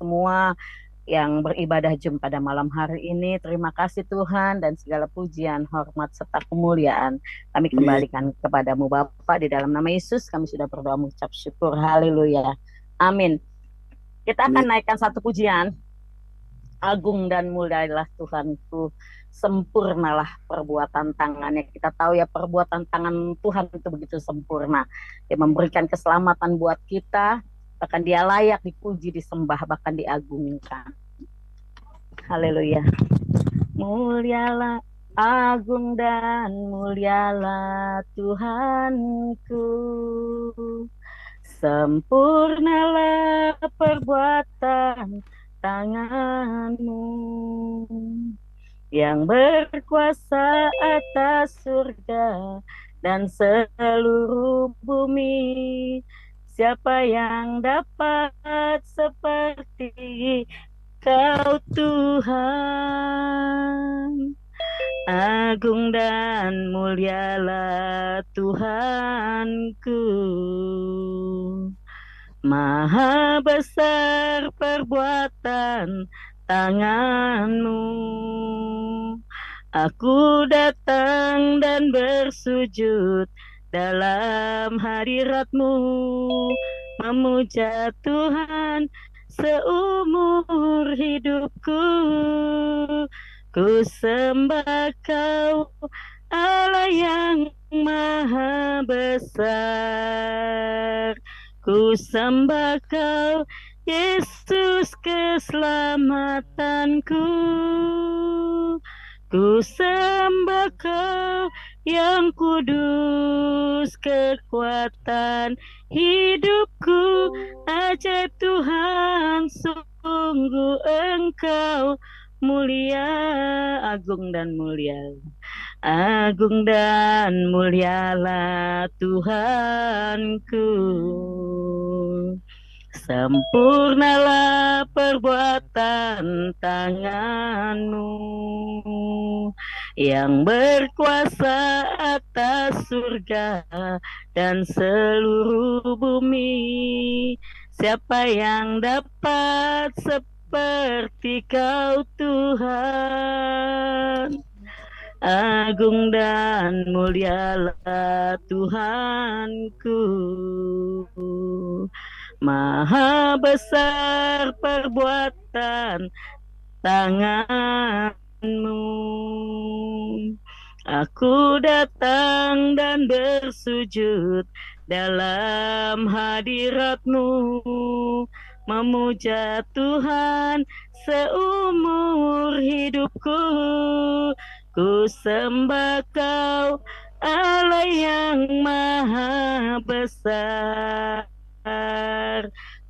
semua yang beribadah Jum pada malam hari ini. Terima kasih Tuhan dan segala pujian, hormat, serta kemuliaan kami Amin. kembalikan kepadamu Bapa di dalam nama Yesus kami sudah berdoa mengucap syukur. Haleluya. Amin. Kita Amin. akan naikkan satu pujian. Agung dan mulialah Tuhanku, sempurnalah perbuatan tangannya. Kita tahu ya perbuatan tangan Tuhan itu begitu sempurna. Dia memberikan keselamatan buat kita, bahkan dia layak dipuji, disembah, bahkan diagungkan. Haleluya. Mulialah, agung dan mulialah Tuhanku. Sempurnalah perbuatan tanganmu yang berkuasa atas surga dan seluruh bumi. Siapa yang dapat seperti Kau Tuhan? Agung dan mulialah Tuhanku. Maha besar perbuatan tanganmu. Aku datang dan bersujud dalam hadiratmu, memuja Tuhan seumur hidupku. Ku sembah Kau, Allah yang maha besar. Ku sembah Kau, Yesus keselamatanku. Ku sembah Kau yang kudus, kekuatan hidupku. Ajaib Tuhan, sungguh Engkau mulia, agung dan mulia. Agung dan mulialah Tuhanku. Sempurnalah perbuatan tanganmu yang berkuasa atas surga dan seluruh bumi. Siapa yang dapat seperti Kau Tuhan? Agung dan mulialah Tuhanku. Maha besar perbuatan tanganmu. Aku datang dan bersujud dalam hadiratmu, memuja Tuhan seumur hidupku. Ku sembah Kau, Allah yang maha besar.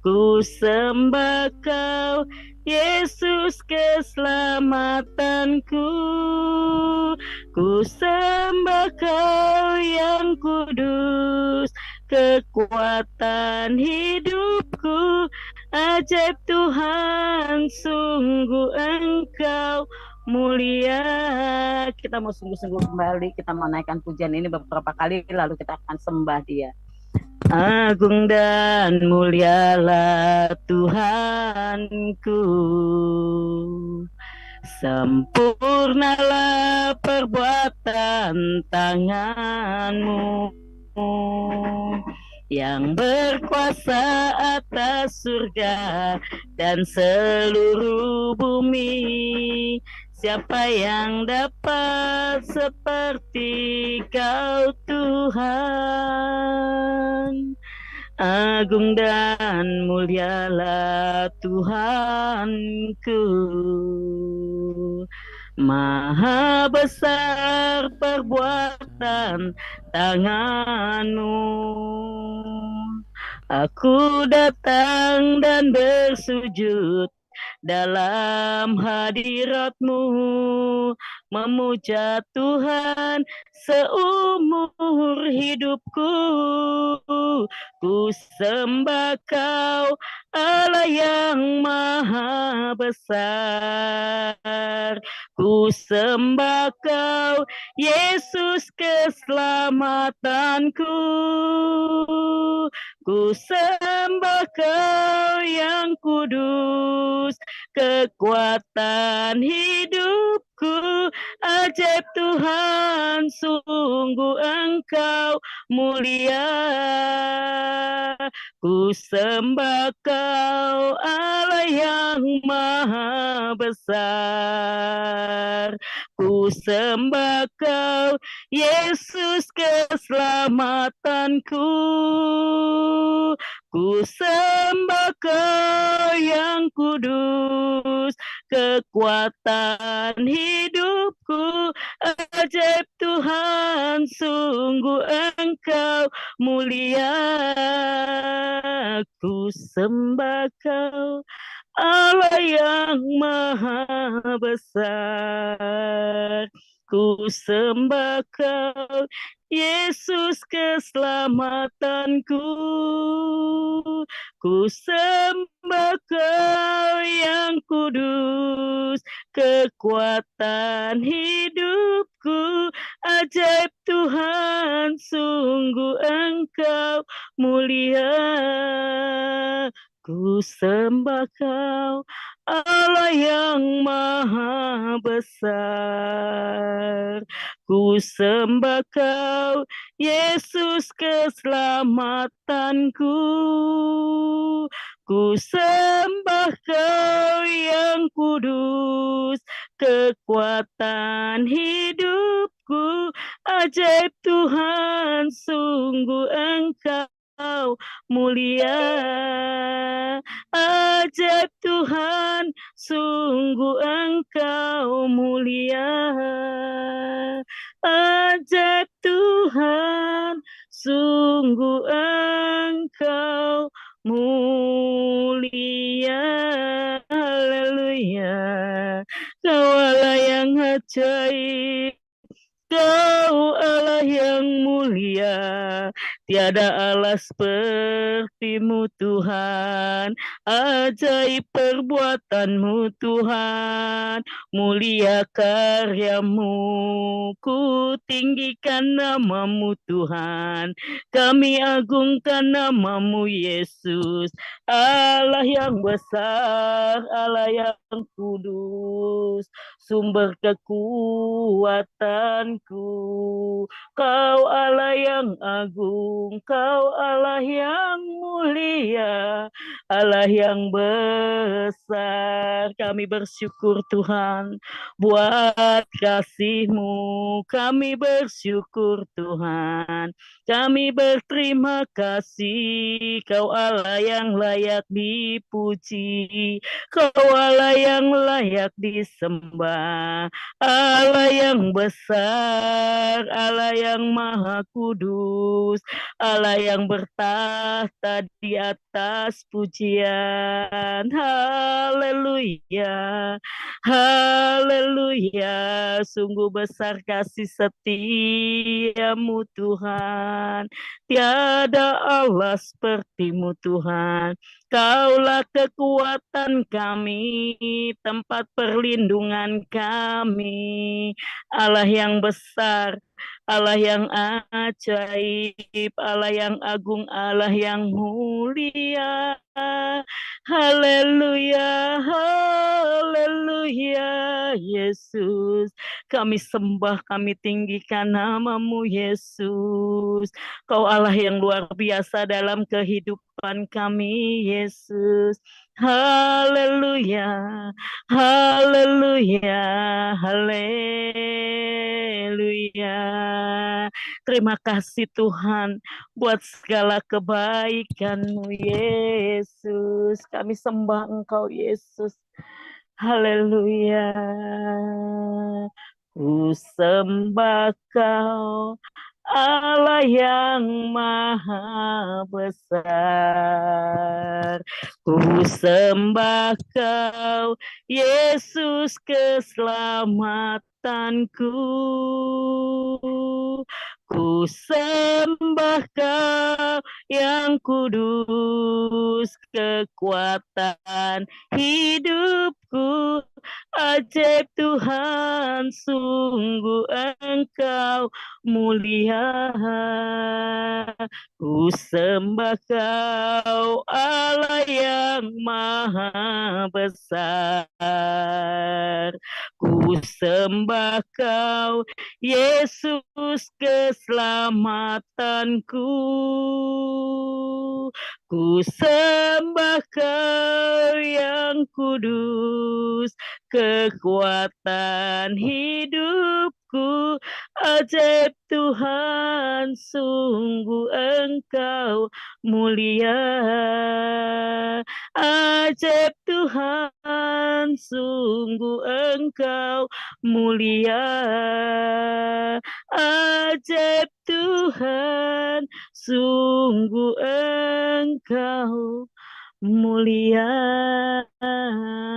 Ku sembah Kau, Yesus keselamatanku. Ku sembah Kau yang kudus, kekuatan hidupku. Ajaib Tuhan, sungguh Engkau mulia. Kita mau sungguh-sungguh kembali, kita mau naikkan pujian ini beberapa kali, lalu kita akan sembah Dia. Agung dan mulialah Tuhanku, sempurnalah perbuatan tanganmu yang berkuasa atas surga dan seluruh bumi. Siapa yang dapat seperti Kau Tuhan? Agung dan mulialah Tuhanku. Maha besar perbuatan tanganmu. Aku datang dan bersujud dalam hadiratmu, memuja Tuhan seumur hidupku. Ku sembah Kau, Allah yang maha besar. Ku sembah Kau, Yesus keselamatanku. Ku sembah Kau yang kudus, kekuatan hidupku. Ajaib Tuhan, sungguh Engkau mulia. Ku sembah Kau Allah yang maha besar. Ku sembah Kau Yesus keselamatanku. Ku sembah Kau yang kudus, kekuatan hidupku. Ajaib Tuhan, sungguh Engkau mulia. Ku sembah Kau Allah yang maha besar. Ku sembah Kau Yesus keselamatanku. Ku sembah Kau yang kudus, kekuatan hidupku. Ajaib Tuhan, sungguh Engkau mulia. Ku sembah Kau Allah yang maha besar. Ku sembah Kau Yesus keselamatanku. Ku sembah Kau yang kudus, kekuatan hidupku. Ajaib Tuhan, sungguh Engkau mulia. Ajaib Tuhan, sungguh Engkau mulia. Ajaib Tuhan, sungguh Engkau mulia. Haleluya. Kau Allah yang ajaib, Kau Allah yang mulia, tiada Allah seperti-Mu Tuhan. Ajaib perbuatan-Mu Tuhan, mulia karya-Mu. Ku tinggikan nama-Mu Tuhan, kami agungkan nama-Mu Yesus. Allah yang besar, Allah yang kudus, sumber kekuatanku. Kau Allah yang agung, Kau Allah yang mulia, Allah yang besar. Kami bersyukur Tuhan buat kasih-Mu. Kami bersyukur Tuhan, kami berterima kasih. Kau Allah yang layak dipuji, Kau Allah yang layak disembah, Allah yang besar, Allah yang maha kudus, Allah yang bertahta di atas pujian. Haleluya, haleluya. Sungguh besar kasih setia-Mu Tuhan, tiada Allah seperti-Mu Tuhan. Kaulah kekuatan kami, tempat perlindungan kami. Allah yang besar, Allah yang ajaib, Allah yang agung, Allah yang mulia. Haleluya, haleluya, Yesus. Kami sembah, kami tinggikan nama-Mu Yesus. Kau Allah yang luar biasa dalam kehidupan kami, Yesus. Haleluya, haleluya, haleluya. Terima kasih Tuhan buat segala kebaikan-Mu, Yesus. Kami sembah Engkau, Yesus. Haleluya. Ku sembah Kau Allah yang maha besar. Ku sembah Kau Yesus keselamatanku. Ku sembah Kau yang kudus, kekuatan hidupku. Ajaib Tuhan, sungguh Engkau mulia. Ku sembah kau Allah yang maha besar. Ku sembah kau Yesus keselamatanku. Ku sembah kau yang kudus, kekuatan hidupku. Ajaib Tuhan, sungguh Engkau mulia. Ajaib Tuhan, sungguh Engkau mulia. Ajaib Tuhan, sungguh Engkau mulia.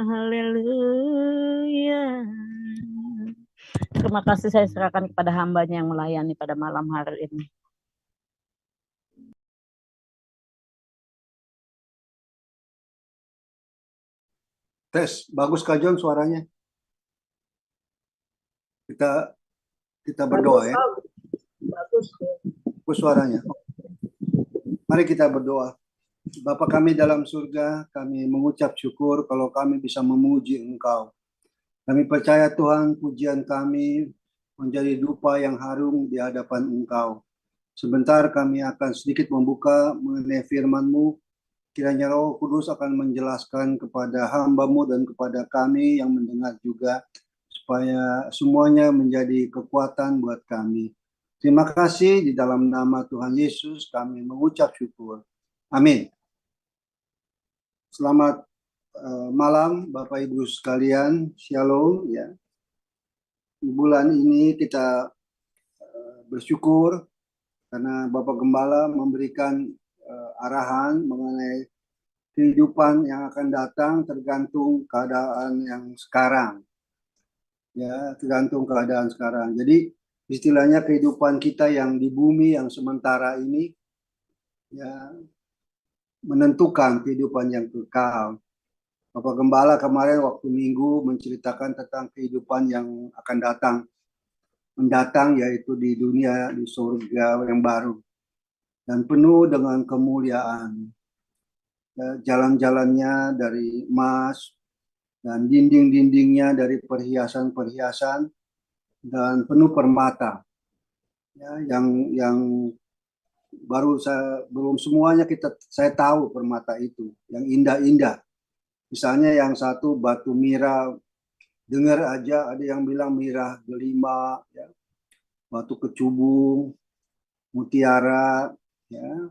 Haleluya. Terima kasih, saya serahkan kepada hambanya yang melayani pada malam hari ini. Tes, bagus Kak John suaranya. Kita berdoa ya. Bagus. Bagus suaranya. Mari kita berdoa. Bapa kami dalam surga, kami mengucap syukur kalau kami bisa memuji Engkau. Kami percaya Tuhan, pujian kami menjadi dupa yang harum di hadapan Engkau. Sebentar kami akan sedikit membuka mengenai firman-Mu. Kiranya Roh Kudus akan menjelaskan kepada hamba-Mu dan kepada kami yang mendengar juga, supaya semuanya menjadi kekuatan buat kami. Terima kasih, di dalam nama Tuhan Yesus kami mengucap syukur. Amin. Selamat malam Bapak Ibu sekalian, Shalom ya. Di bulan ini kita bersyukur karena Bapak Gembala memberikan arahan mengenai kehidupan yang akan datang tergantung keadaan yang sekarang. Ya, tergantung keadaan sekarang. Jadi istilahnya kehidupan kita yang di bumi yang sementara ini ya menentukan kehidupan yang kekal. Bapak Gembala kemarin waktu Minggu menceritakan tentang kehidupan yang akan mendatang, yaitu di dunia, di surga yang baru dan penuh dengan kemuliaan. Jalan-jalannya dari emas dan dinding-dindingnya dari perhiasan-perhiasan dan penuh permata. Ya, yang belum semuanya saya tahu permata itu, yang indah-indah. Misalnya yang satu batu mirah, dengar aja ada yang bilang mirah delima, ya, batu kecubung, mutiara. Ya.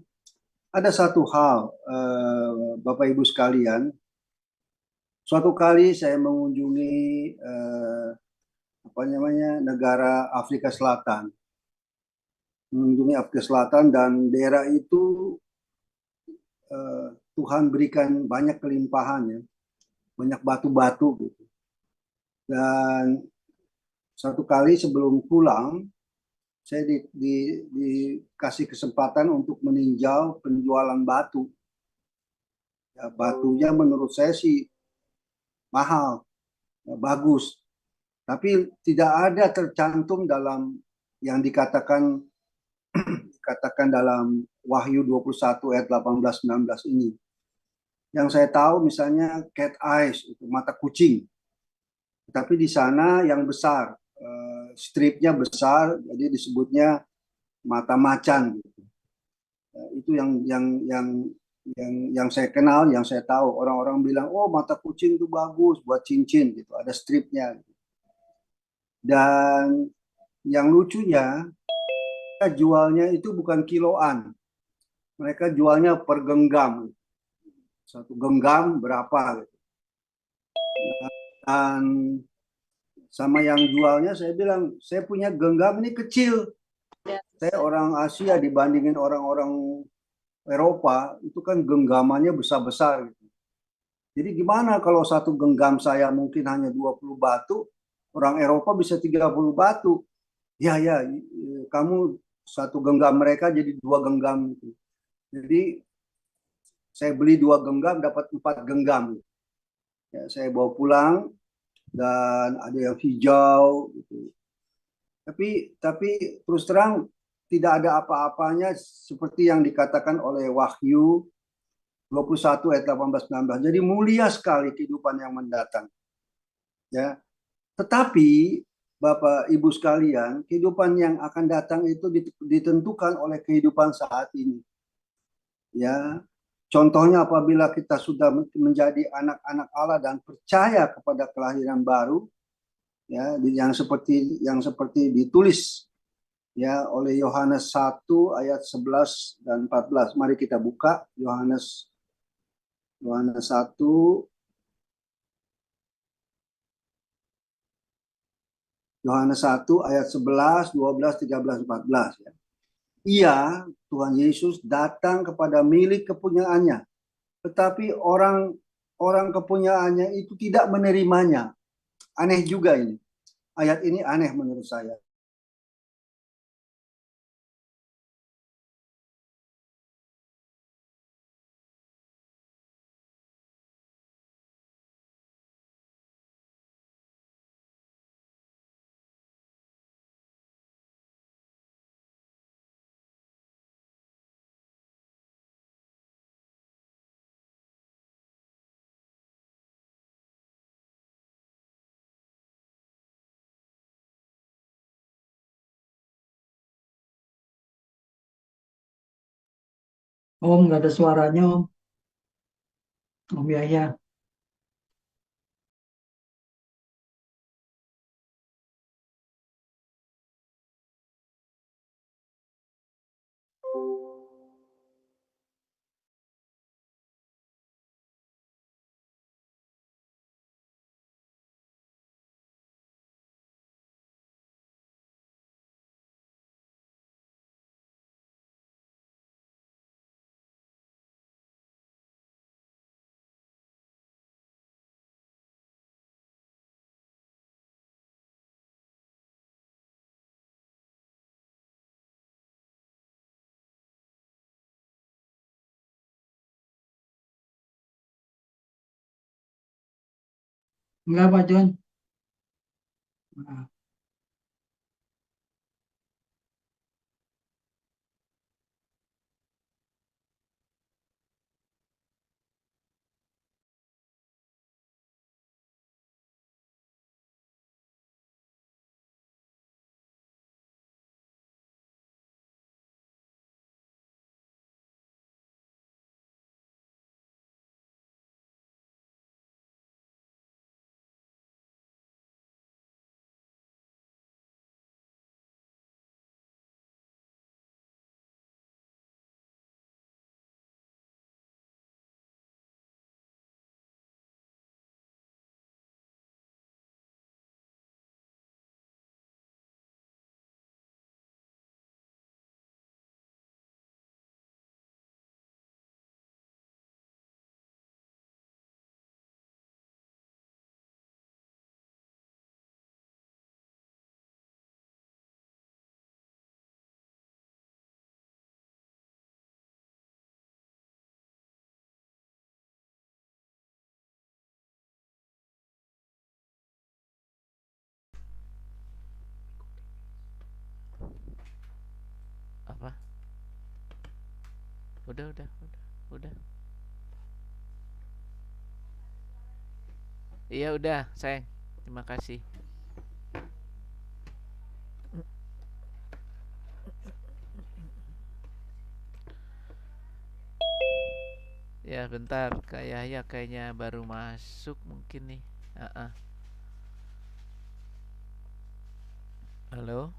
Ada satu hal, Bapak Ibu sekalian, suatu kali saya mengunjungi negara Afrika Selatan. Mengunjungi Afrika Selatan dan daerah itu Tuhan berikan banyak kelimpahan ya, banyak batu-batu gitu. Dan satu kali sebelum pulang, saya dikasih kesempatan untuk meninjau penjualan batu. Ya, batunya menurut saya sih mahal, ya, bagus. Tapi tidak ada tercantum dalam yang dikatakan dalam Wahyu 21 ayat 18-19 ini. Yang saya tahu misalnya cat eyes, itu mata kucing. Tapi di sana yang besar, stripnya besar, jadi disebutnya mata macan. Gitu. Itu yang saya kenal, yang saya tahu. Orang-orang bilang, oh mata kucing itu bagus buat cincin, gitu. Ada stripnya. Gitu. Dan yang lucunya, jualnya itu bukan kiloan, mereka jualnya per genggam, satu genggam berapa gitu. Dan sama yang jualnya saya bilang, saya punya genggam ini kecil, saya orang Asia dibandingin orang-orang Eropa itu kan genggamannya besar-besar gitu. Jadi gimana kalau satu genggam saya mungkin hanya 20 batu, orang Eropa bisa 30 batu. Ya, kamu satu genggam mereka jadi 2 genggam gitu. Jadi saya beli 2 genggam dapat 4 genggam. Ya, saya bawa pulang dan ada yang hijau gitu. Tapi terus terang tidak ada apa-apanya seperti yang dikatakan oleh Wahyu 21 ayat 18-19. Jadi mulia sekali kehidupan yang mendatang. Ya, tetapi Bapak Ibu sekalian, kehidupan yang akan datang itu ditentukan oleh kehidupan saat ini. Ya, contohnya apabila kita sudah menjadi anak-anak Allah dan percaya kepada kelahiran baru, ya, yang seperti ditulis ya oleh Yohanes 1 ayat 11 dan 14. Mari kita buka Yohanes 1 ayat 11, 12, 13, 14 ya. Ia, Tuhan Yesus, datang kepada milik kepunyaannya, tetapi orang kepunyaannya itu tidak menerimanya. Aneh juga ini. Ayat ini aneh menurut saya. Om, nggak ada suaranya, Om. Om Yahya. Enggak, Pak John. Nah, Apa? Udah. Iya udah, sayang. Terima kasih. Ya bentar, kayaknya baru masuk mungkin nih. Halo?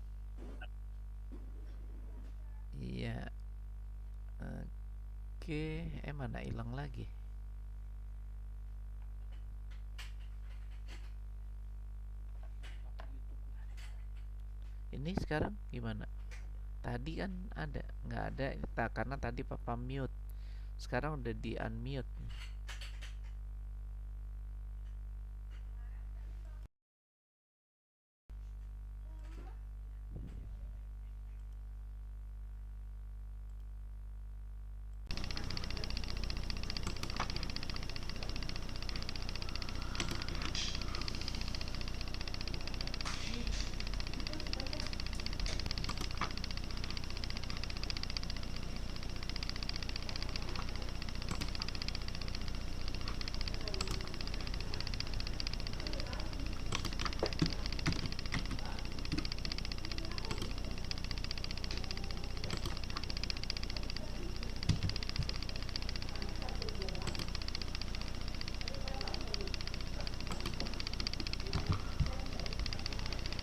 Iya. Oke, mana hilang lagi? Ini sekarang gimana? Tadi kan ada, nggak ada, karena tadi papa mute. Sekarang udah di unmute.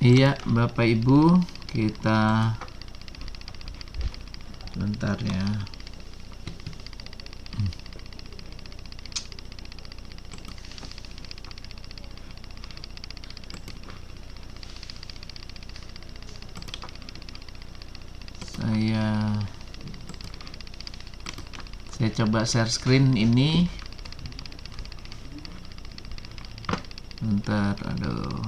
Iya, Bapak Ibu, kita sebentar ya. Saya coba share screen ini. Bentar, aduh.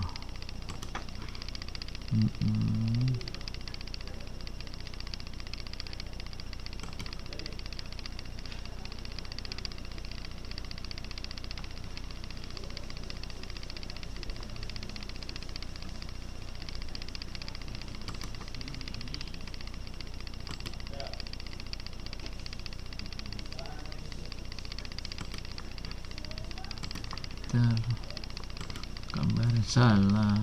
Gambar salah.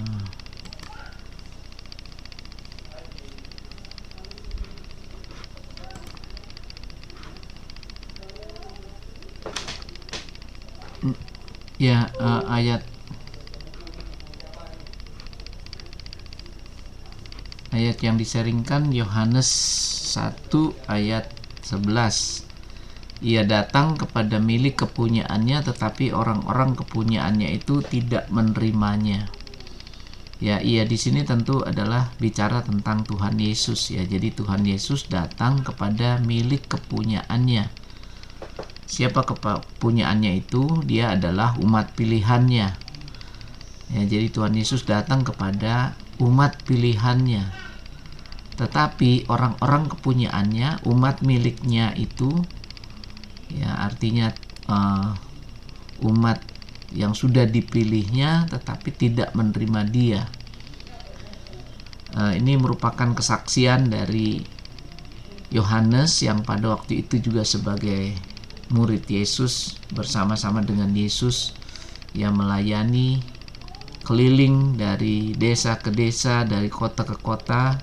Ya, ayat yang diseringkan Yohanes 1 ayat 11. Ia datang kepada milik kepunyaannya, tetapi orang-orang kepunyaannya itu tidak menerimanya. Ya, ia di sini tentu adalah bicara tentang Tuhan Yesus ya. Jadi Tuhan Yesus datang kepada milik kepunyaannya. Siapa kepunyaannya itu? Dia adalah umat pilihannya. Ya, jadi Tuhan Yesus datang kepada umat pilihannya. Tetapi orang-orang kepunyaannya, umat miliknya itu, ya artinya umat yang sudah dipilihnya tetapi tidak menerima dia. Ini merupakan kesaksian dari Yohanes yang pada waktu itu juga sebagai murid Yesus, bersama-sama dengan Yesus yang melayani keliling dari desa ke desa, dari kota ke kota.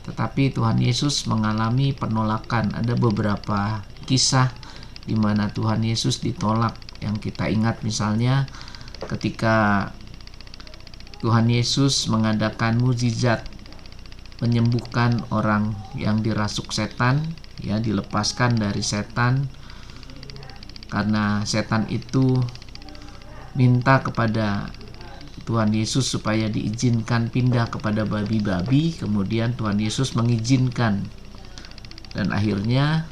Tetapi Tuhan Yesus mengalami penolakan. Ada beberapa kisah di mana Tuhan Yesus ditolak. Yang kita ingat misalnya ketika Tuhan Yesus mengadakan mukjizat menyembuhkan orang yang dirasuk setan, ya, dilepaskan dari setan karena setan itu minta kepada Tuhan Yesus supaya diizinkan pindah kepada babi-babi. Kemudian Tuhan Yesus mengizinkan, dan akhirnya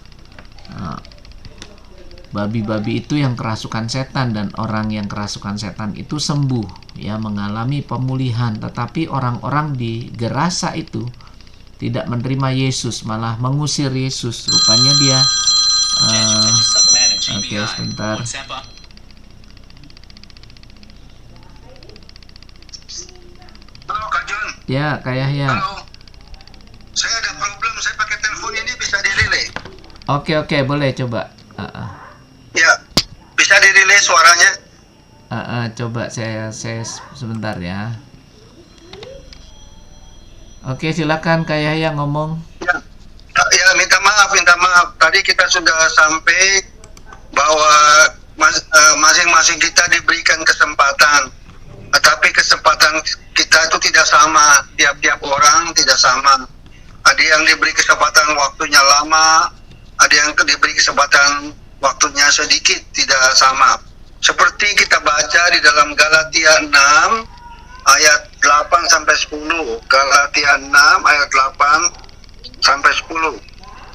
babi-babi itu yang kerasukan setan dan orang yang kerasukan setan itu sembuh, ya, mengalami pemulihan. Tetapi orang-orang di Gerasa itu tidak menerima Yesus, malah mengusir Yesus. Rupanya dia oke, sebentar. Halo Kak John. Ya, Kak Yahya. Halo. Saya ada problem, saya pakai telepon ini bisa di-relay. Oke, boleh coba. Ya, bisa di-relay suaranya. Coba saya sebentar ya. Oke, silakan Kak Yahya ngomong. Ya, minta maaf. Tadi kita sudah sampai bahwa masing-masing kita diberikan kesempatan. Tetapi kesempatan kita itu tidak sama, tiap-tiap orang tidak sama. Ada yang diberi kesempatan waktunya lama, ada yang diberi kesempatan waktunya sedikit, tidak sama. Seperti kita baca di dalam Galatia 6 ayat 8 sampai 10. Galatia 6 ayat 8 sampai 10.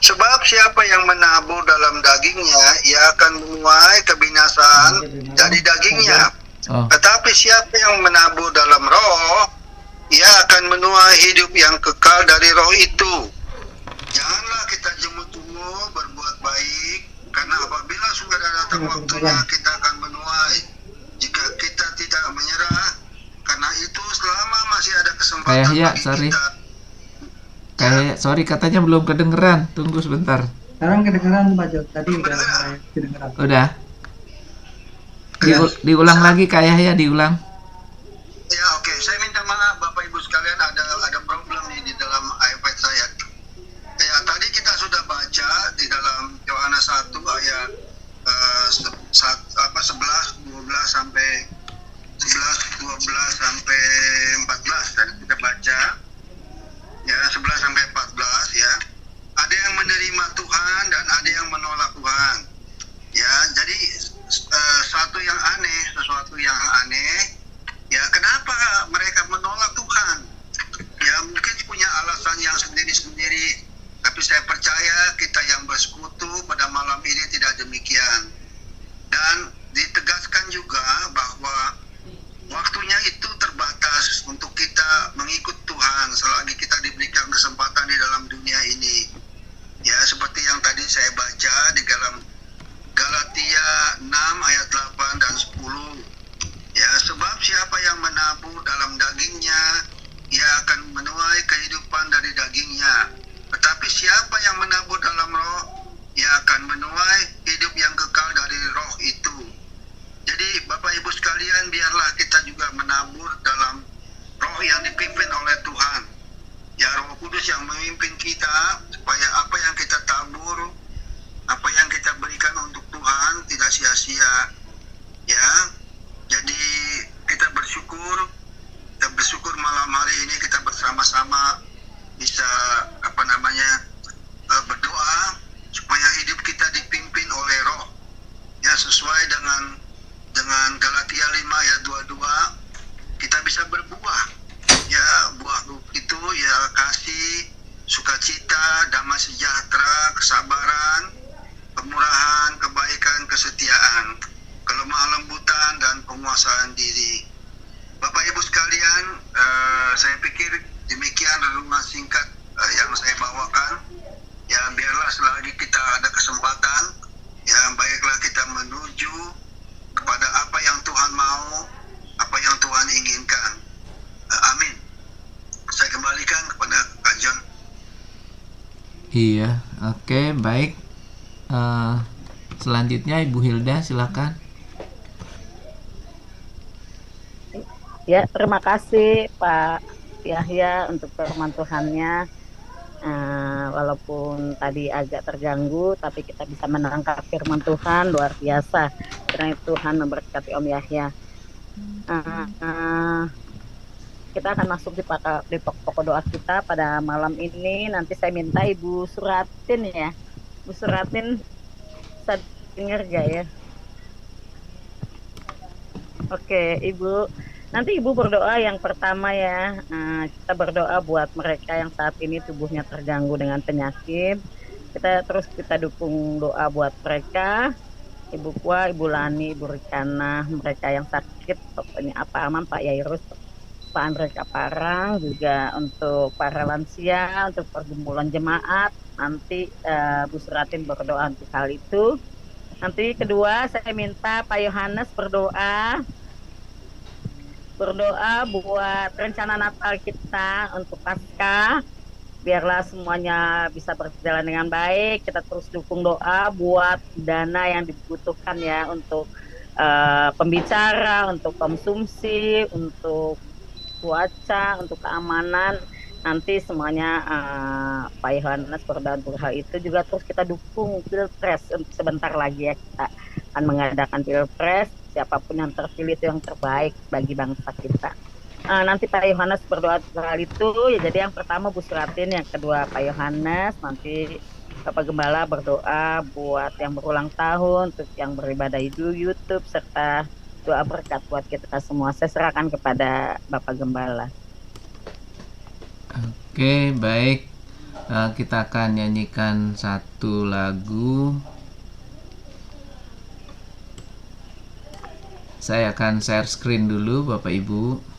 Sebab siapa yang menabur dalam dagingnya, ia akan menuai kebinasaan dari dagingnya. Tetapi siapa yang menabur dalam roh, ia akan menuai hidup yang kekal dari roh itu. Janganlah kita jemu-jemu berbuat baik, karena apabila sudah datang waktunya kita akan menuai. Jika kita tidak menyerah, karena itu selama masih ada kesempatan bagi kita. Sorry, katanya belum kedengeran. Tunggu sebentar. Sekarang kedengeran Pak John. Tadi udah kedengeran. Udah. Diulang lagi Kak Yahya, diulang. Ya, oke. Saya minta maaf Bapak Ibu sekalian, ada problem nih di dalam iPad saya. Ya, tadi kita sudah baca di dalam Yohanes 1 ayat 11, 12 sampai 11, 12 sampai 14 dan kita baca ya 11 sampai 14 ya. Ada yang menerima Tuhan dan ada yang menolak Tuhan. Ya, jadi sesuatu yang aneh ya, kenapa mereka menolak Tuhan? Ya mungkin punya alasan yang sendiri-sendiri, tapi saya percaya kita yang bersekutu pada malam ini tidak demikian. Dan ditegaskan juga bahwa waktunya itu terbatas untuk kita mengikut Tuhan selagi kita diberikan kesempatan di dalam dunia ini. Ya, seperti yang tadi saya baca di dalam Galatia 6 ayat 8 dan 10. Ya, sebab siapa yang menabur dalam dagingnya, ia akan menuai kehidupan dari dagingnya. Tetapi siapa yang menabur dalam roh, ia akan menuai hidup yang kekal dari roh itu. Jadi Bapak Ibu sekalian, biarlah kita juga menabur dalam roh yang dipimpin oleh Tuhan. Ya, Roh Kudus yang memimpin kita supaya apa yang kita tabur, apa yang kita berikan untuk Tuhan tidak sia-sia. Ya, jadi kita bersyukur malam hari ini kita bersama-sama bisa berdoa supaya hidup kita dipimpin oleh Roh. Ya, sesuai dengan Galatia 5 ayat 22, kita bisa berbuah. Ya, buah itu ya kasih, sukacita, damai sejahtera, kesabaran, kemurahan, kebaikan, kesetiaan, kelemah lembutan, dan penguasaan diri. Bapak Ibu sekalian, saya pikir demikian renungan singkat yang saya bawakan. Ya, biarlah selagi kita ada kesempatan, ya baiklah kita menuju kepada apa yang Tuhan mau, apa yang Tuhan inginkan. Amin. Saya kembalikan kepada Kak John. Iya, oke, baik. Selanjutnya Ibu Hilda, silakan. Ya, terima kasih Pak Yahya untuk firman Tuhannya. Walaupun tadi agak terganggu, tapi kita bisa menangkap firman Tuhan luar biasa. Kiranya Tuhan memberkati Om Yahya. Kita akan masuk di pokok doa kita pada malam ini. Nanti saya minta Ibu Suratin ya. Ibu Suratin, bisa dengar gak ya? Oke, Ibu. Nanti Ibu berdoa yang pertama ya. Kita berdoa buat mereka yang saat ini tubuhnya terganggu dengan penyakit. Kita dukung doa buat mereka. Ibu Kwa, Ibu Lani, Ibu Rikana, mereka yang sakit, pokoknya apa aman, Pak Yairus, Pak Andre Kaparang, juga untuk para lansia, untuk pergumulan jemaat. Nanti Bu Suratin berdoa untuk hal itu. Nanti kedua saya minta Pak Yohanes berdoa buat rencana Natal kita untuk Paskah. Biarlah semuanya bisa berjalan dengan baik. Kita terus dukung doa buat dana yang dibutuhkan ya, untuk pembicara, untuk konsumsi, untuk cuaca, untuk keamanan. Nanti semuanya Pak Yohanes berdoa untuk hal itu. Juga terus kita dukung Pilpres sebentar lagi ya, kita akan mengadakan Pilpres. Siapapun yang terpilih itu yang terbaik bagi bangsa kita. Nanti Pak Yohanes berdoa hal itu ya. Jadi yang pertama Bu Suratin, yang kedua Pak Yohanes, nanti Bapak Gembala berdoa buat yang berulang tahun, untuk yang beribadah di YouTube, serta doa berkat buat kita semua. Saya serahkan kepada Bapak Gembala. Oke, baik. Kita akan nyanyikan satu lagu. Saya akan share screen dulu Bapak Ibu.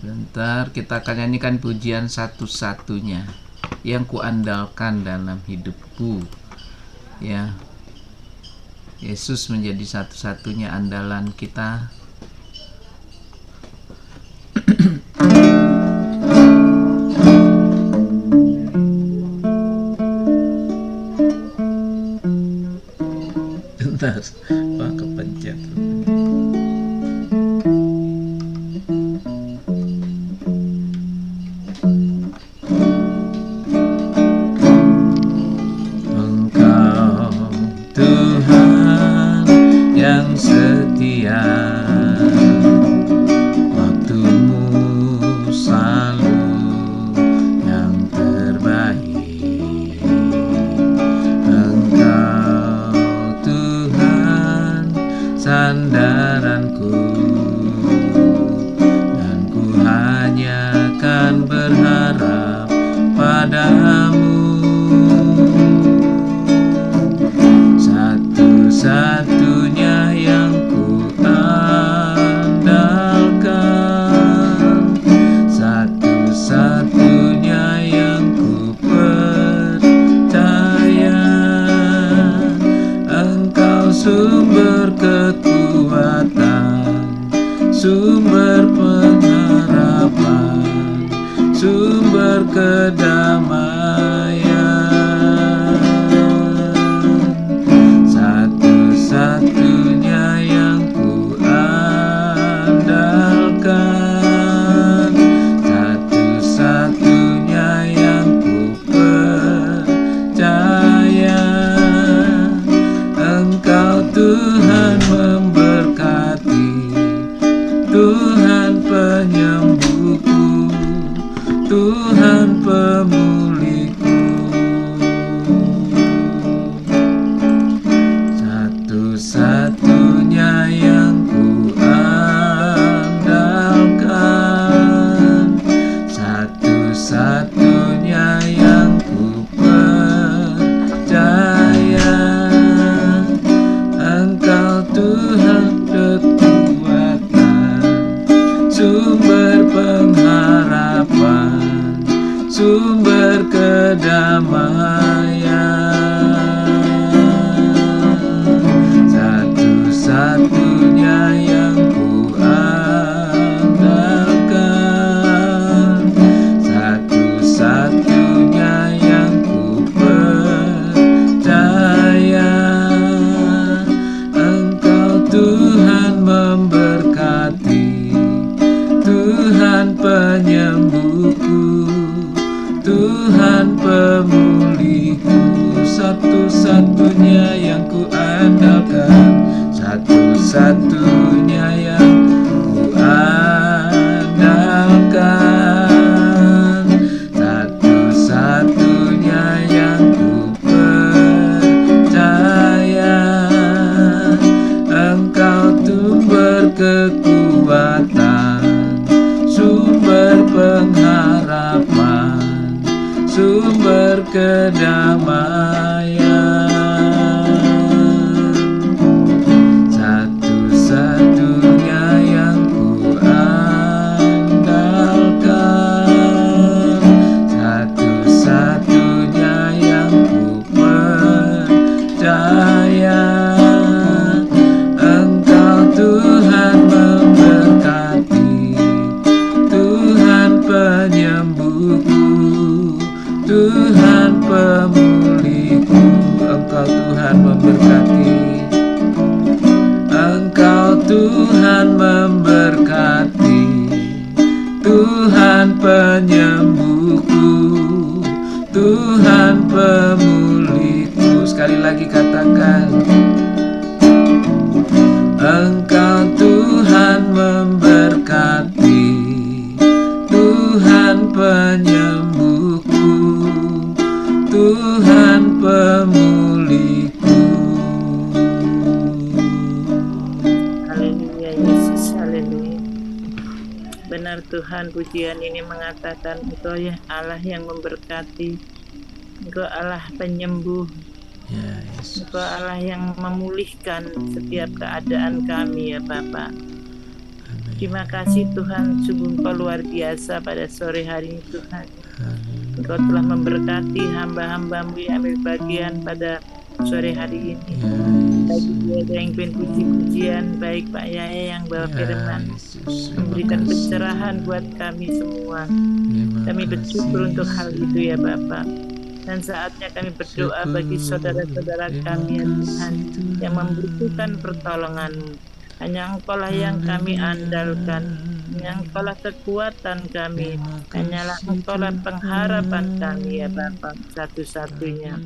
Bentar, kita akan nyanyikan pujian satu-satunya yang kuandalkan dalam hidupku. Ya, Yesus menjadi satu-satunya andalan kita. Bentar, kepencet. sumber pengharapan, sumber kedamaian, satu-satunya yang ku andalkan, satu-satunya yang ku percaya. Engkau Tuhan memberkati, Tuhan penyembuhku, Tuhan pemulihku. Satu-satunya yang ku andalkan, satu-satunya yang ku percaya. Engkau Tuhan kekuatan, sumber pengharapan, sumber kedamaian, satu-satunya yang ku andalkan, satu-satunya yang ku percaya. Engkau Tuhan memberkati, Tuhan penyembuhku, Tuhan pemulihku. Satu-satunya yang ku andalkan, satu-satunya yang ku andalkan, satu-satunya yang ku percaya. Engkau sumber kekuatan, sumber pengharapan, sumber kedamaian, satu-satunya yang ku andalkan, satu-satunya yang ku percaya. Engkau Tuhan memberkati, Tuhan penyembuhku, Tuhan pemulihku. Engkau Tuhan memberkati, Engkau Tuhan memberkati, Tuhan penyembuhku, Tuhan pemulihku. Sekali lagi katakan, Engkau Tuhan memberkati, Tuhan penyembuhku, Tuhan pemulihku. Haleluya Yesus, haleluya. Benar Tuhan, pujian ini mengatakan Engkau ya Allah yang memberkati, Engkau Allah penyembuh, Ya Yesus. Engkau Allah yang memulihkan setiap keadaan kami ya Bapa. Amin. Terima kasih Tuhan, sungguh Engkau luar biasa pada sore hari ini Tuhan. Engkau telah memberkati hamba-hambamu yang ambil bagian pada sore hari ini. Baik dia yang pengen puji-pujian, baik Pak Yaya yang bawa firman, memberikan pencerahan buat kami semua. Kami bersyukur untuk hal itu ya Bapa. Dan saatnya kami berdoa bagi saudara-saudara kami ya Tuhan yang membutuhkan pertolongan-Mu. Hanya Engkau lah yang kami andalkan, hanya Engkau lah kekuatan kami, hanyalah Engkau lah pengharapan kami ya Bapa satu-satunya.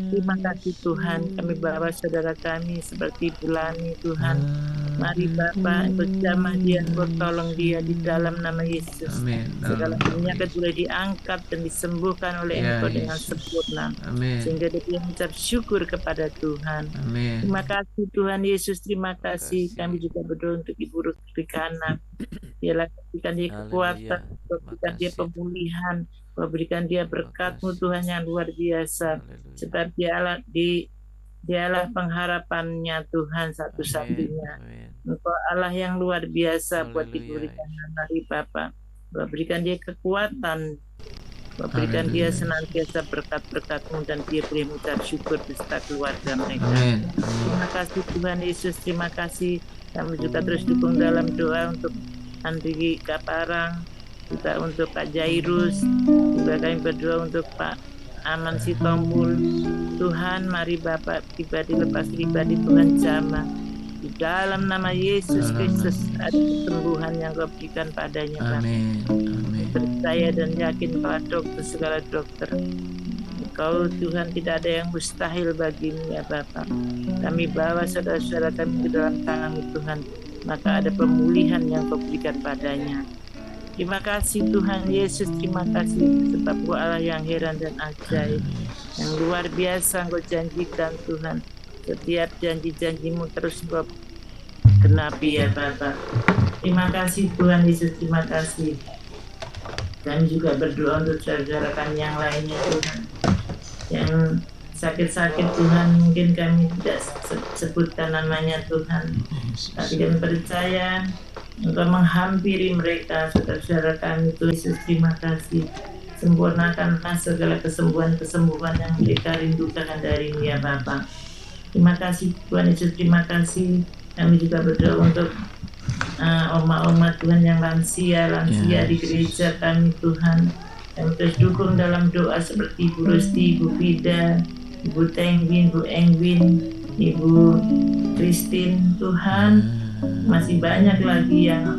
Terima kasih Tuhan, kami bawa saudara kami seperti Bulani Tuhan. Mari Bapa, Engkau jamah dia, Engkau tolong dia di dalam nama Yesus. Amin. Segala penyakit boleh diangkat dan disembuhkan oleh Ya, Engkau dengan Yesus. sempurna. Amin. Sehingga dia mengucap syukur kepada Tuhan. Amin. Terima kasih Tuhan Yesus, terima kasih. Kami juga berdoa untuk Ibu Rukana. Biarlah berikan dia kekuatan, berikan dia pemulihan, berikan dia berkat-Mu Tuhan yang luar biasa. Sebab dialah pengharapannya Tuhan satu-satunya. Engkau Allah yang luar biasa buat Ibu Rukana dari Bapa. Berikan dia kekuatan, berikan dia senantiasa berkat-berkat-Mu dan dia boleh mengucap syukur beserta keluarga mereka. Amin. Terima kasih Tuhan Yesus, terima kasih. Kami juga terus dukung dalam doa untuk Andri Kaparang, juga untuk Pak Jairus, juga kami berdoa untuk Pak Aman Sitompul. Tuhan, mari Bapak pribadi lepas pribadi Tuhan jamah. Di dalam nama Yesus Kristus ada kesembuhan yang Kau berikan padanya, Bapak. Amin. Amin. Percaya dan yakin pada dokter, segala dokter. Kau Tuhan, tidak ada yang mustahil bagimu ya Bapak. Kami bawa saudara-saudara kami ke dalam tangan-Mu Tuhan, maka ada pemulihan yang Kau berikan padanya. Terima kasih Tuhan Yesus, terima kasih sebab Kau Allah yang heran dan ajaib, yang luar biasa Kau janjikan Tuhan. Setiap janji-janji-Mu terus Kau genapi ya Bapak. Terima kasih Tuhan Yesus, terima kasih. Kami juga berdoa untuk saudara kami yang lainnya Tuhan, yang sakit-sakit Tuhan, mungkin kami tidak sebutkan namanya Tuhan, tapi kami percaya Engkau menghampiri mereka, saudara-saudara kami Tuhan Yesus, terima kasih. Sempurnakanlah segala kesembuhan-kesembuhan yang mereka rindukan dari-Mu ya Bapak. Terima kasih Tuhan Yesus, terima kasih. Kami juga berdoa untuk oma-oma Tuhan yang lansia di gereja kami Tuhan. Kami terus dukung dalam doa seperti Ibu Rusti, Ibu Vida, Ibu Tenggin, Ibu Engwin, Ibu Christine Tuhan. Masih banyak lagi yang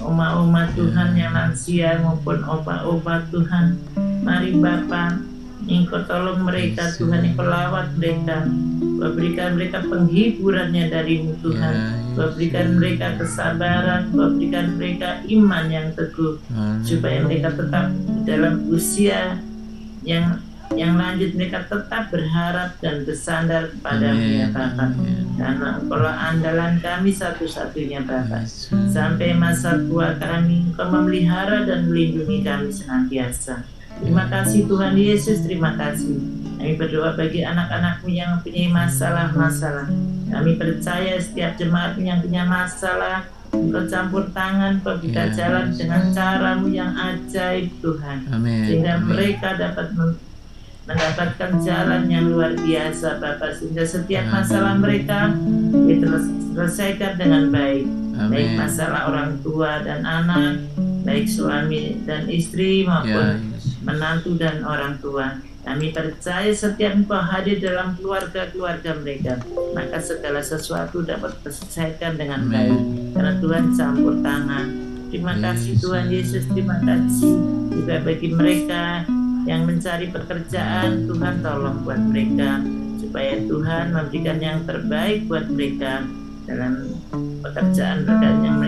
oma-oma Tuhan yang lansia maupun opa-opa Tuhan. Mari Bapak, Engkau tolong mereka Tuhan, Engkau lawat mereka, Kau berikan mereka penghiburannya dari-Mu Tuhan, Kau berikan mereka kesabaran, Kau berikan mereka iman yang teguh, supaya mereka tetap dalam usia yang lanjut, mereka tetap berharap dan bersandar kepada-Mu ya Bapak. Karena Engkau andalan kami satu-satunya Bapak. Sampai masa tua kami, Engkau memelihara dan melindungi kami senantiasa. Terima kasih Tuhan Yesus, terima kasih. Kami berdoa bagi anak-anak-Mu yang mempunyai masalah-masalah. Kami percaya setiap jemaat yang punya masalah, Engkau campur tangan, Kau buka jalan dengan cara-Mu yang ajaib Tuhan. Sehingga mereka dapat mendapatkan jalan yang luar biasa Bapak, sehingga setiap masalah mereka diselesaikan dengan baik. Baik masalah orang tua dan anak, baik suami dan istri maupun menantu dan orang tua. Kami percaya setiap Engkau hadir dalam keluarga-keluarga mereka, maka segala sesuatu dapat terselesaikan dengan baik, karena Tuhan campur tangan. Terima kasih Tuhan Yesus, terima kasih juga bagi mereka yang mencari pekerjaan. Tuhan tolong buat mereka, supaya Tuhan memberikan yang terbaik buat mereka dalam pekerjaan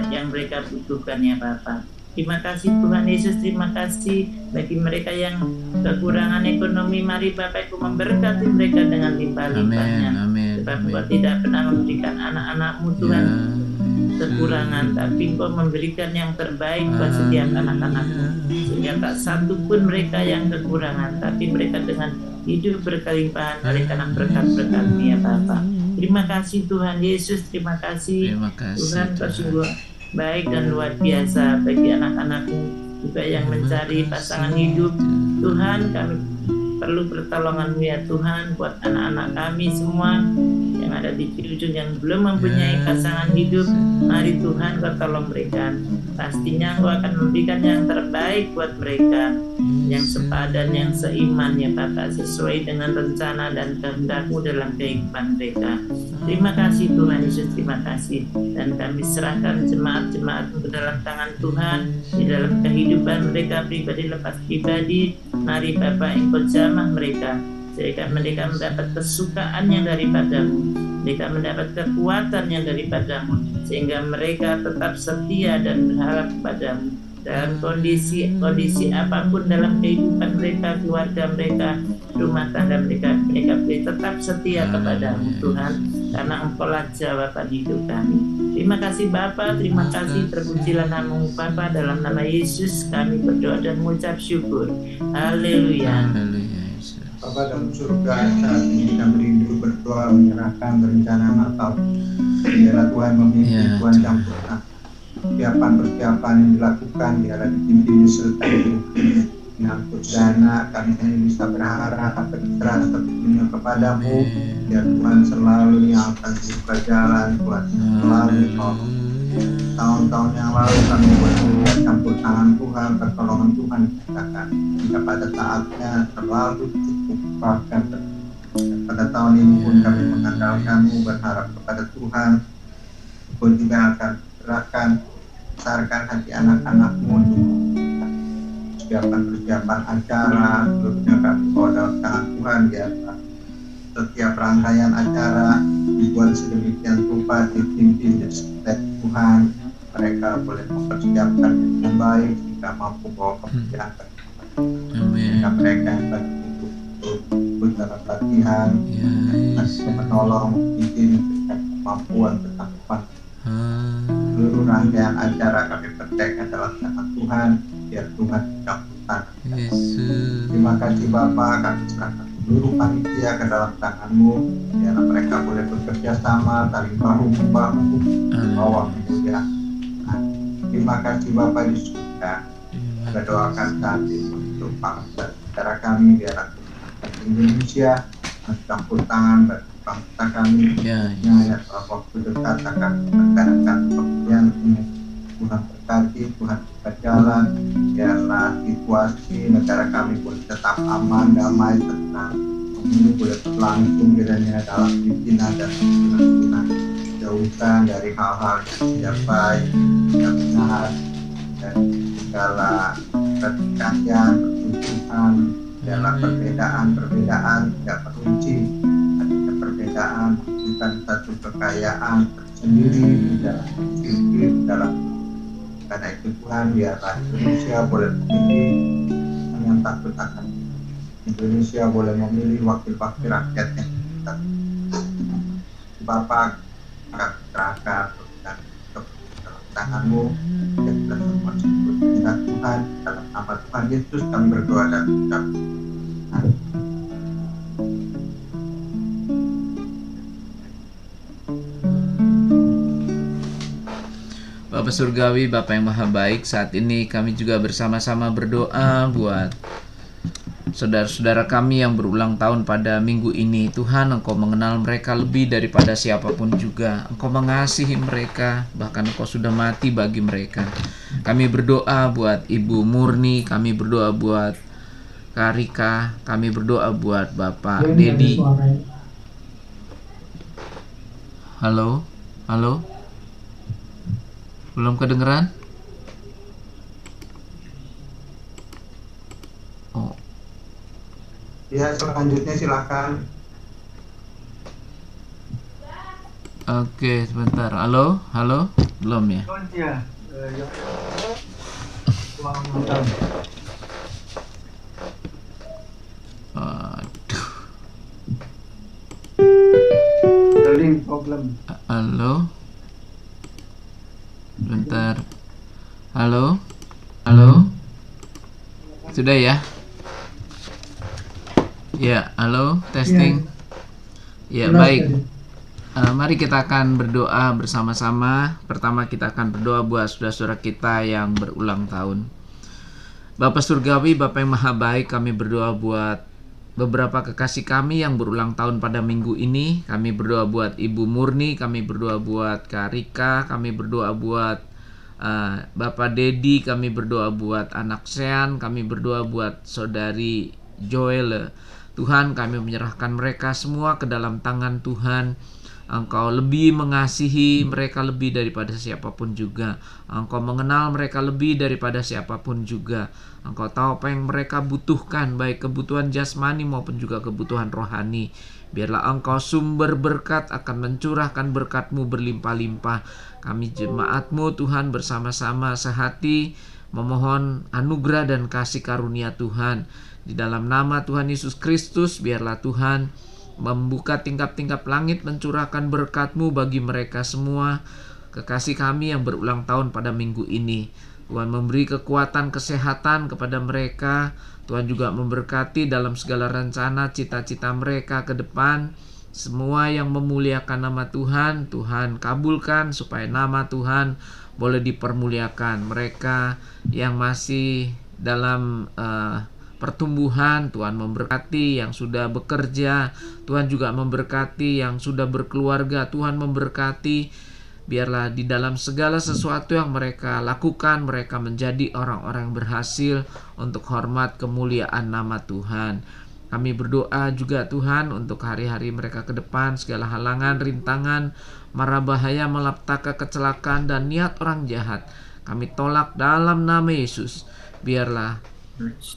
yang mereka butuhkan ya Bapak. Terima kasih Tuhan Yesus, terima kasih bagi mereka yang kekurangan ekonomi. Mari Bapak Engkau memberkati mereka dengan limpah-limpahnya. Sebab Engkau tidak pernah memberikan anak-anak-Mu Tuhan kekurangan, tapi Engkau memberikan yang terbaik buat setiap anak-anak-Mu, sehingga tak satu pun mereka yang kekurangan, tapi mereka dengan hidup berkelimpahan oleh karena berkat-berkat-Mu ya Bapak. Terima kasih Tuhan Yesus, terima kasih Tuhan, Kau sungguh baik dan luar biasa bagi anak-anak-Mu juga yang mencari pasangan hidup. Tuhan, kami perlu pertolongan-Mu ya Tuhan buat anak-anak kami semua yang ada di ujung yang belum mempunyai pasangan hidup. Mari Tuhan Kau tolong mereka. Pastinya Kau akan memberikan yang terbaik buat mereka, yang sepadan, yang seiman ya Bapak, sesuai dengan rencana dan kehendak-Mu dalam kehidupan mereka. Terima kasih Tuhan Yesus, terima kasih. Dan kami serahkan jemaat-jemaat ke dalam tangan Tuhan, di dalam kehidupan mereka pribadi lepas pribadi. Mari Bapak Engkau jamah mereka, sehingga mereka mendapat kesukaan yang daripada-Mu, mereka mendapat kekuatan yang daripada-Mu, sehingga mereka tetap setia dan berharap kepada-Mu dalam kondisi apapun dalam kehidupan mereka, keluarga mereka, rumah tangga mereka boleh tetap setia kepada-Mu Tuhan, karena Engkau-lah jawaban hidup kami. Terima kasih Bapa, terima kasih, terpujilah nama-Mu Bapa, dalam nama Yesus kami berdoa dan mengucap syukur. Haleluya. Bapa dalam surga, saat ini kami rindu berdoa, menyerahkan berencana Natal. Biarlah Tuhan memimpin, Tuhan campurkan persiapan yang dilakukan, biarlah dipimpin disertai menyangkut dana. Kami hanya bisa berharap berserah sepenuhnya kepada-Mu. Biar Tuhan selalu yang akan membuka jalan, Tuhan selalu tolong. Tahun-tahun yang lalu kami boleh melihat campur tangan Tuhan, pertolongan Tuhan dikatakan hingga pada saatnya terlalu cukup bahkan pada tahun ini pun kami mengandalkanmu, berharap kepada Tuhan. Pun juga akan gerakan besarkan hati anak-anakmu untuk persiapan acara, seluruhnya kami bawa dalam tangan Tuhan biasa. Setiap rangkaian acara dibuat sedemikian rupa, dipimpin oleh Tuhan. Mereka boleh mempersiapkan dengan baik sehingga mampu bawa kemuliaan kepada mereka yang tadi itu dalam latihan, menolong, memimpin, memberikan kemampuan, ketangguhan. Seluruh rangkaian acara kami percayakan dalam tangan Tuhan, biar Tuhan campur tangan. Terima kasih Bapa, kami serahkan seluruh panitia ke dalam tangan-Mu, biar mereka boleh bekerja sama, saling bahu-membahu, bawa kemuliaan. Terima kasih Bapa di surga. Kita doakan saat ini untuk bangsa negara kami, biar Indonesia campur tangan bagi bangsa kami. Ya dalam waktu dekat akan mengadakan pemilihan ini. Tuhan berkati, Tuhan berjalan, biarlah situasi negara kami boleh tetap aman, damai, tenang. Ini boleh berlangsung kiranya dalam pimpinan dan Tuhan, jauhkan dari hal-hal yang tidak baik, tidak benar, dan segala pertikaian, permusuhan, segala perbedaan tidak meruncing. Ada perbedaan bukan satu kekayaan tersendiri dalam hidup dalam. Karena itu Tuhan, biarlah Indonesia boleh memilih yang takut akan Indonesia boleh memilih wakil-wakil rakyatnya. Bapa, akan serahkan dan dalam tangan-Mu dan kita semua sebut Tuhan, dalam nama Tuhan Yesus kami berdoa dan ucap. Bapak Surgawi, Bapak yang Maha Baik, saat ini kami juga bersama-sama berdoa buat saudara-saudara kami yang berulang tahun pada minggu ini. Tuhan, Engkau mengenal mereka lebih daripada siapapun juga. Engkau mengasihi mereka, bahkan Engkau sudah mati bagi mereka. Kami berdoa buat Ibu Murni, kami berdoa buat Karika, kami berdoa buat Bapak Dedi. Halo? Halo? Belum kedengeran? Oh. Ya, selanjutnya silakan. Oke, sebentar. Halo? Halo? Belum ya? Aduh. Link problem. Halo? Bentar. Halo? Halo? Sudah ya? Ya, halo, testing. Ya, baik. Mari kita akan berdoa bersama-sama. Pertama kita akan berdoa buat saudara-saudara kita yang berulang tahun. Bapa Surgawi, Bapa yang Maha Baik, kami berdoa buat beberapa kekasih kami yang berulang tahun pada minggu ini. Kami berdoa buat Ibu Murni, kami berdoa buat Kak Rika, kami berdoa buat Bapak Dedi, kami berdoa buat anak Sean, kami berdoa buat saudari Joel. Tuhan, kami menyerahkan mereka semua ke dalam tangan Tuhan. Engkau lebih mengasihi mereka lebih daripada siapapun juga. Engkau mengenal mereka lebih daripada siapapun juga. Engkau tahu apa yang mereka butuhkan, baik kebutuhan jasmani maupun juga kebutuhan rohani. Biarlah Engkau sumber berkat, akan mencurahkan berkat-Mu berlimpah-limpah. Kami jemaat-Mu Tuhan bersama-sama sehati memohon anugerah dan kasih karunia Tuhan. Di dalam nama Tuhan Yesus Kristus, biarlah Tuhan membuka tingkap-tingkap langit, mencurahkan berkat-Mu bagi mereka semua, kekasih kami yang berulang tahun pada minggu ini. Tuhan memberi kekuatan, kesehatan kepada mereka. Tuhan juga memberkati dalam segala rencana, cita-cita mereka ke depan. Semua yang memuliakan nama Tuhan, Tuhan kabulkan supaya nama Tuhan boleh dipermuliakan. Mereka yang masih dalam pertumbuhan, Tuhan memberkati yang sudah bekerja, Tuhan juga memberkati yang sudah berkeluarga, Tuhan memberkati Biarlah di dalam segala sesuatu yang mereka lakukan, mereka menjadi orang-orang berhasil untuk hormat kemuliaan nama Tuhan. Kami berdoa juga Tuhan untuk hari-hari mereka ke depan, segala halangan, rintangan, mara bahaya, malapetaka, kecelakaan, dan niat orang jahat kami tolak dalam nama Yesus. Biarlah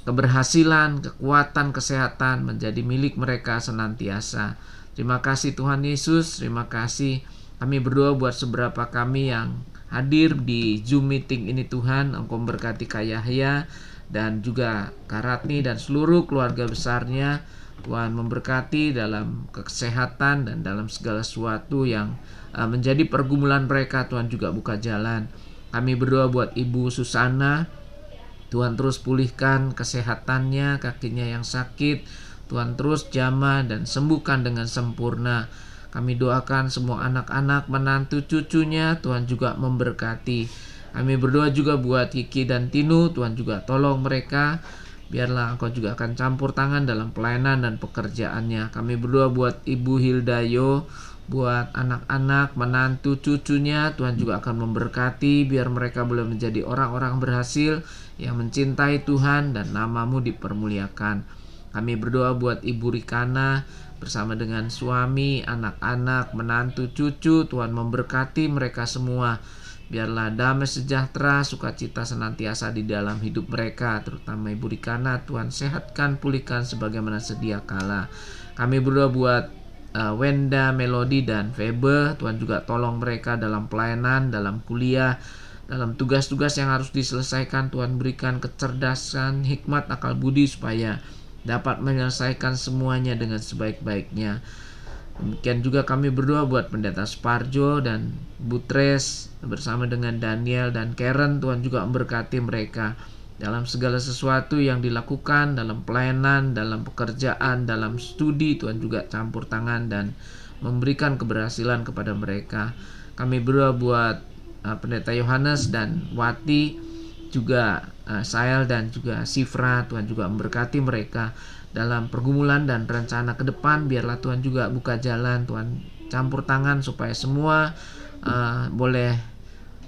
keberhasilan, kekuatan, kesehatan menjadi milik mereka senantiasa. Terima kasih Tuhan Yesus, terima kasih. Kami berdoa buat seberapa kami yang hadir di Zoom meeting ini Tuhan. Engkau memberkati Kak Yahya dan juga Kak Ratni dan seluruh keluarga besarnya. Tuhan memberkati dalam kesehatan dan dalam segala sesuatu yang menjadi pergumulan mereka. Tuhan juga buka jalan. Kami berdoa buat Ibu Susana. Tuhan terus pulihkan kesehatannya, kakinya yang sakit. Tuhan terus jamah dan sembuhkan dengan sempurna. Kami doakan semua anak-anak, menantu, cucunya, Tuhan juga memberkati. Kami berdoa juga buat Kiki dan Tinu, Tuhan juga tolong mereka. Biarlah Engkau juga akan campur tangan dalam pelayanan dan pekerjaannya. Kami berdoa buat Ibu Hildayo, buat anak-anak, menantu, cucunya, Tuhan juga akan memberkati. Biar mereka boleh menjadi orang-orang berhasil yang mencintai Tuhan dan nama-Mu dipermuliakan. Kami berdoa buat Ibu Rikana bersama dengan suami, anak-anak, menantu, cucu. Tuhan memberkati mereka semua. Biarlah damai sejahtera, sukacita senantiasa di dalam hidup mereka, terutama Ibu Rikana. Tuhan sehatkan, pulihkan sebagaimana sedia kala. Kami berdoa buat Wenda, Melody, dan Febe. Tuhan juga tolong mereka dalam pelayanan, dalam kuliah, dalam tugas-tugas yang harus diselesaikan. Tuhan berikan kecerdasan, hikmat, akal budi supaya dapat menyelesaikan semuanya dengan sebaik-baiknya. Demikian juga kami berdoa buat Pendeta Sparjo dan Butres bersama dengan Daniel dan Karen. Tuhan juga memberkati mereka dalam segala sesuatu yang dilakukan, dalam pelayanan, dalam pekerjaan, dalam studi. Tuhan juga campur tangan dan memberikan keberhasilan kepada mereka. Kami berdoa buat Pendeta Yohanes dan Wati, juga Sael dan juga Sifra. Tuhan juga memberkati mereka dalam pergumulan dan rencana ke depan. Biarlah Tuhan juga buka jalan, Tuhan campur tangan supaya semua boleh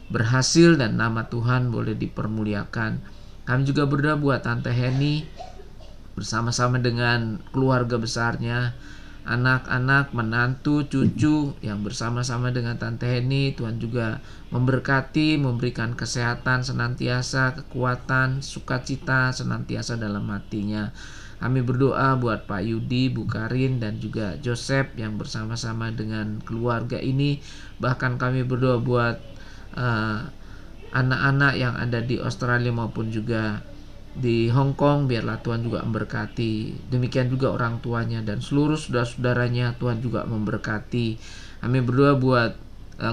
berhasil dan nama Tuhan boleh dipermuliakan. Kami juga berdoa buat Tante Heni bersama-sama dengan keluarga besarnya, anak-anak, menantu, cucu yang bersama-sama dengan Tante Heni. Tuhan juga memberkati, memberikan kesehatan senantiasa, kekuatan, sukacita senantiasa dalam hatinya. Kami berdoa buat Pak Yudi, Bu Karin, dan juga Joseph yang bersama-sama dengan keluarga ini. Bahkan kami berdoa buat anak-anak yang ada di Australia maupun juga di Hong Kong. Biarlah Tuhan juga memberkati. Demikian juga orang tuanya dan seluruh saudara-saudaranya. Tuhan juga memberkati. Kami berdoa buat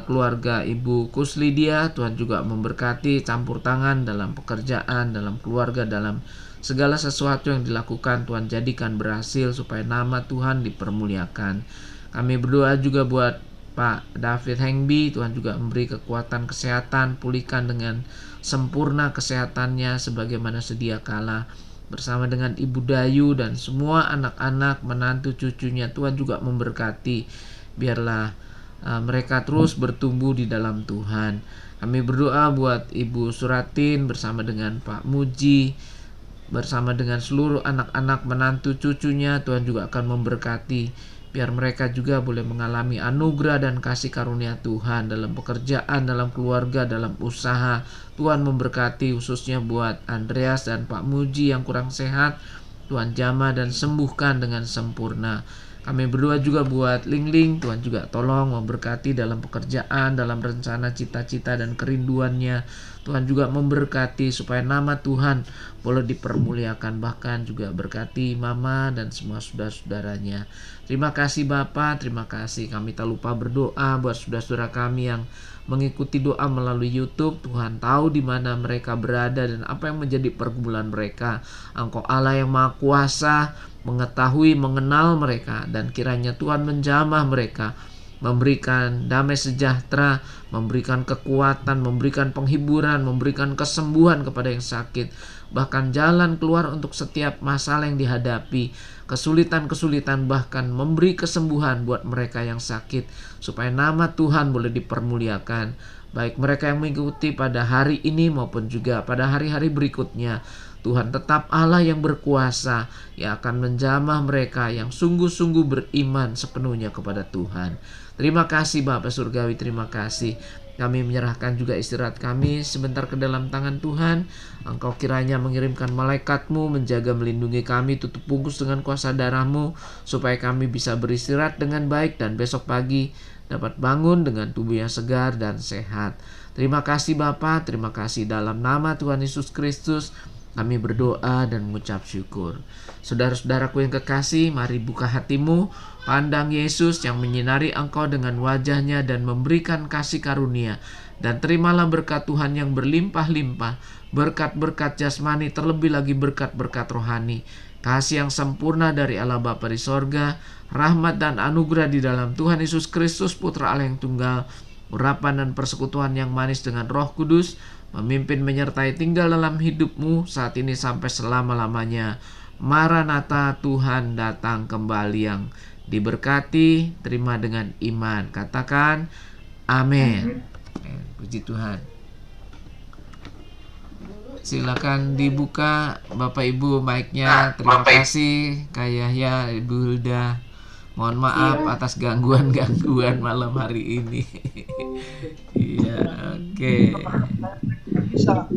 keluarga Ibu Kuslidia. Tuhan juga memberkati, campur tangan dalam pekerjaan, dalam keluarga, dalam segala sesuatu yang dilakukan. Tuhan jadikan berhasil supaya nama Tuhan dipermuliakan. Kami berdoa juga buat Pak David Hengbi. Tuhan juga memberi kekuatan kesehatan, pulihkan dengan sempurna kesehatannya sebagaimana sedia kala. Bersama dengan Ibu Dayu dan semua anak-anak, menantu, cucunya. Tuhan juga memberkati. Biarlah mereka terus bertumbuh di dalam Tuhan. Kami berdoa buat Ibu Suratin bersama dengan Pak Muji, bersama dengan seluruh anak-anak, menantu, cucunya. Tuhan juga akan memberkati. Biar mereka juga boleh mengalami anugerah dan kasih karunia Tuhan dalam pekerjaan, dalam keluarga, dalam usaha. Tuhan memberkati khususnya buat Andreas dan Pak Muji yang kurang sehat. Tuhan jamah dan sembuhkan dengan sempurna. Kami berdoa juga buat Ling-Ling. Tuhan juga tolong memberkati dalam pekerjaan, dalam rencana, cita-cita, dan kerinduannya. Tuhan juga memberkati supaya nama Tuhan boleh dipermuliakan. Bahkan juga berkati Mama dan semua saudara-saudaranya. Terima kasih Bapa, terima kasih. Kami tak lupa berdoa buat saudara-saudara kami yang mengikuti doa melalui YouTube. Tuhan tahu di mana mereka berada dan apa yang menjadi pergumulan mereka. Engkau Allah yang Maha Kuasa, mengetahui, mengenal mereka, dan kiranya Tuhan menjamah mereka. memberikan damai sejahtera, memberikan kekuatan, memberikan penghiburan, memberikan kesembuhan kepada yang sakit, bahkan jalan keluar untuk setiap masalah yang dihadapi, kesulitan-kesulitan, bahkan memberi kesembuhan buat mereka yang sakit, supaya nama Tuhan boleh dipermuliakan, baik mereka yang mengikuti pada hari ini maupun juga pada hari-hari berikutnya. Tuhan tetap Allah yang berkuasa, yang akan menjamah mereka yang sungguh-sungguh beriman sepenuhnya kepada Tuhan. Terima kasih Bapa Surgawi, terima kasih. Kami menyerahkan juga istirahat kami sebentar ke dalam tangan Tuhan. Engkau kiranya mengirimkan malaikat-Mu menjaga melindungi kami, tutup bungkus dengan kuasa darah-Mu, supaya kami bisa beristirahat dengan baik dan besok pagi dapat bangun dengan tubuh yang segar dan sehat. Terima kasih Bapa, terima kasih dalam nama Tuhan Yesus Kristus kami berdoa dan mengucap syukur. Saudara-saudaraku yang kekasih, mari buka hatimu, pandang Yesus yang menyinari engkau dengan wajahnya dan memberikan kasih karunia, dan terimalah berkat Tuhan yang berlimpah-limpah, berkat-berkat jasmani, terlebih lagi berkat-berkat rohani, kasih yang sempurna dari Allah Bapa di sorga, rahmat dan anugerah di dalam Tuhan Yesus Kristus Putra Allah yang tunggal, urapan dan persekutuan yang manis dengan Roh Kudus, memimpin menyertai tinggal dalam hidupmu saat ini sampai selama-lamanya. Maranatha, Tuhan datang kembali. Yang diberkati, terima dengan iman. Katakan amin. Puji Tuhan. Silakan dibuka Bapak Ibu mic-nya. Terima kasih Kak Yahya, Ibu Hulda. Mohon maaf atas gangguan-gangguan malam hari ini. Iya, oke. Bisa.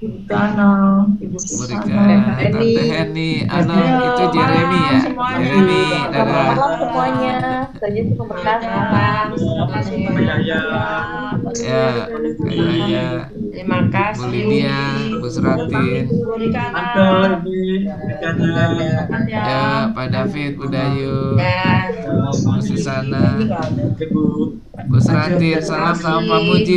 Ibu Ana, Ibu Susana, Tante Heni, Ana, itu Jeremy ya? Jeremy, dadah. Semuanya, saja suka berkah. Ya, kayaknya. Terima kasih. Bu Lydia, Bu Seratin. Ya, Pak David, Bu Dayu, Bu Susana, Bu Seratin, salam sama Pak Muji.